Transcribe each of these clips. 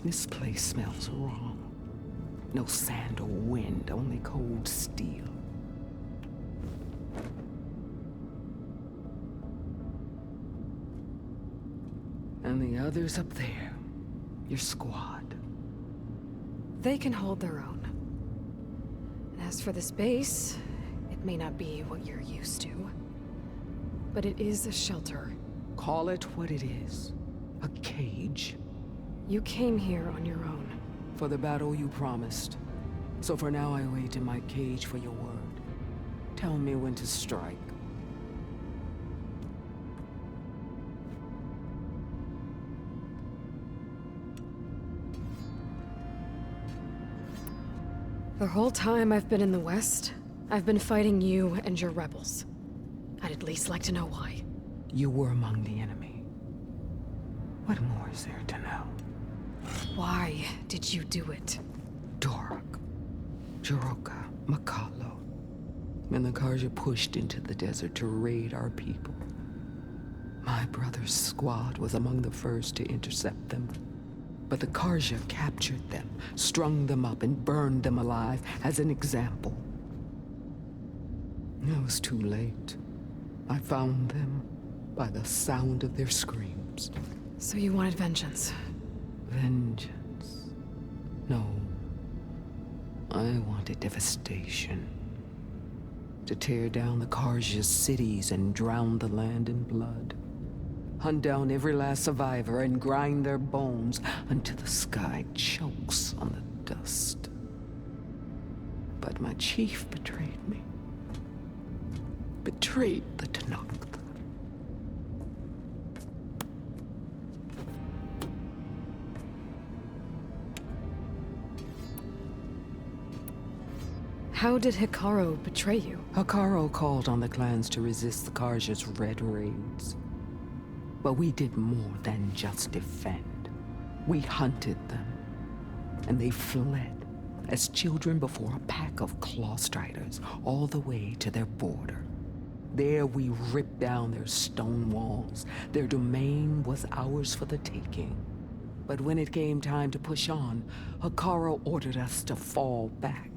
This place smells wrong. No sand or wind, only cold steel. And the others up there, your squad. They can hold their own. And as for this base, it may not be what you're used to, but it is a shelter. Call it what it is. A cage. You came here on your own. For the battle you promised. So for now I wait in my cage for your word. Tell me when to strike. The whole time I've been in the West, I've been fighting you and your rebels. I'd at least like to know why. You were among the enemy. What more is there to know? Why did you do it? Dork, Jiroka, Makalo. When the Karja pushed into the desert to raid our people, my brother's squad was among the first to intercept them. But the Karja captured them, strung them up, and burned them alive as an example. It was too late. I found them by the sound of their screams. So you wanted vengeance? Vengeance? No. I wanted devastation. To tear down the Karja's cities and drown the land in blood. Hunt down every last survivor and grind their bones until the sky chokes on the dust. But my chief betrayed me. Betrayed the Tanakh. How did Hikaru betray you? Hikaru called on the clans to resist the Karja's red raids. But we did more than just defend. We hunted them, and they fled as children before a pack of claw striders all the way to their border. There we ripped down their stone walls. Their domain was ours for the taking. But when it came time to push on, Hikaru ordered us to fall back.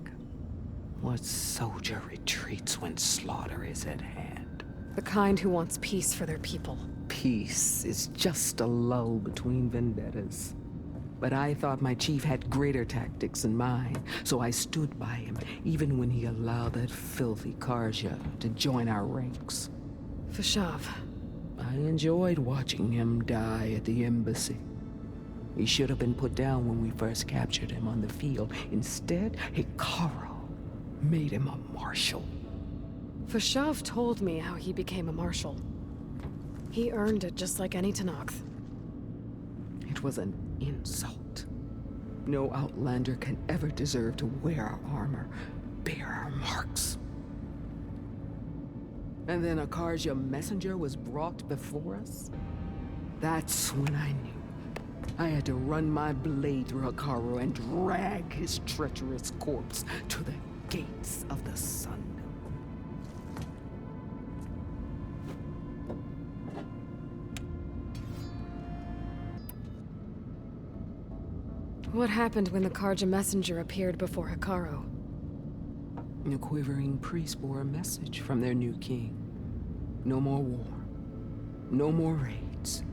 What soldier retreats when slaughter is at hand? The kind who wants peace for their people. Peace is just a lull between vendettas. But I thought my chief had greater tactics in mind, so I stood by him, even when he allowed that filthy Karja to join our ranks. Fashav. I enjoyed watching him die at the embassy. He should have been put down when we first captured him on the field. Instead, Hikaru made him a marshal. Fashav told me how he became a marshal. He earned it just like any Tanakh. It was an insult. No outlander can ever deserve to wear our armor, bear our marks. And then a Karja messenger was brought before us? That's when I knew. I had to run my blade through Hikaru and drag his treacherous corpse to the gates of the sun. What happened when the Karja messenger appeared before Hikaru? The quivering priests bore a message from their new king. No more war. No more raids.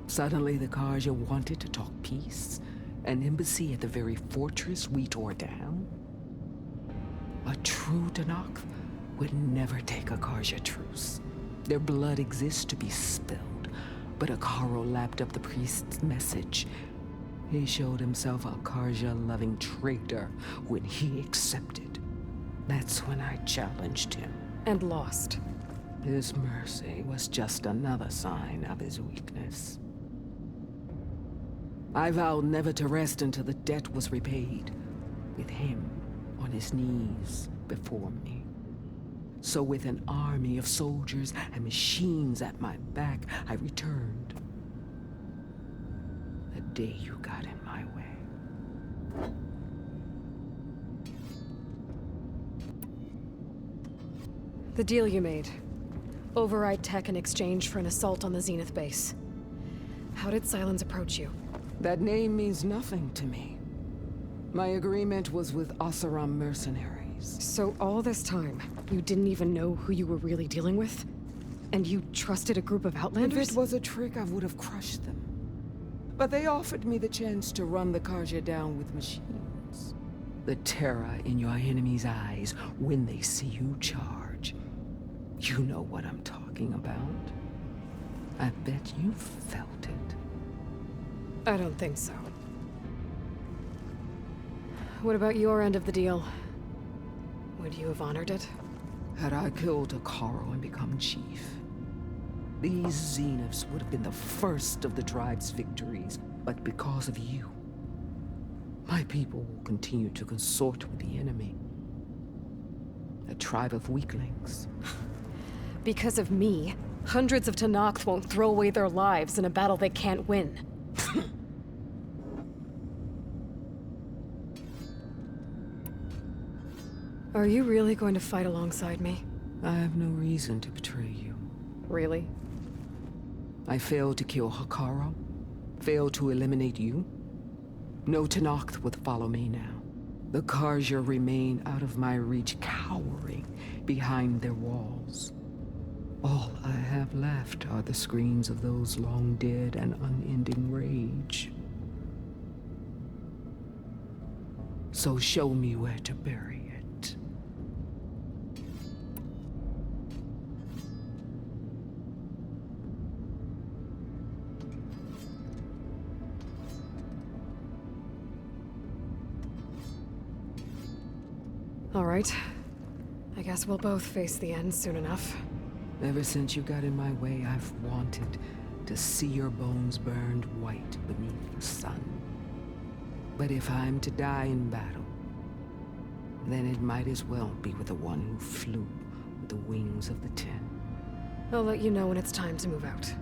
Suddenly the Karja wanted to talk peace. An embassy at the very fortress we tore down. A true Tanakh would never take a Karja truce. Their blood exists to be spilled. But Hikaru lapped up the priest's message. He showed himself a Karja-loving traitor when he accepted. That's when I challenged him. And lost. His mercy was just another sign of his weakness. I vowed never to rest until the debt was repaid, with him on his knees before me. So with an army of soldiers and machines at my back, I returned. The day you got in my way. The deal you made. Override tech in exchange for an assault on the Zenith base. How did Silence approach you? That name means nothing to me. My agreement was with Oseram mercenaries. So all this time, you didn't even know who you were really dealing with? And you trusted a group of outlanders? If it was a trick, I would have crushed them. But they offered me the chance to run the Carja down with machines. The terror in your enemy's eyes when they see you charge. You know what I'm talking about. I bet you felt it. I don't think so. What about your end of the deal? Would you have honored it? Had I killed Akaro and become chief, these Xenifs would have been the first of the tribe's victories. But because of you, my people will continue to consort with the enemy. A tribe of weaklings. Because of me, hundreds of Tenakth won't throw away their lives in a battle they can't win. Are you really going to fight alongside me? I have no reason to betray you. Really? I failed to kill Hakaro, failed to eliminate you. No Tenakth would follow me now. The Carja remain out of my reach, cowering behind their walls. All I have left are the screams of those long dead and unending rage. So show me where to bury it. All right. I guess we'll both face the end soon enough. Ever since you got in my way, I've wanted to see your bones burned white beneath the sun. But if I'm to die in battle, then it might as well be with the one who flew with the wings of the Ten. I'll let you know when it's time to move out.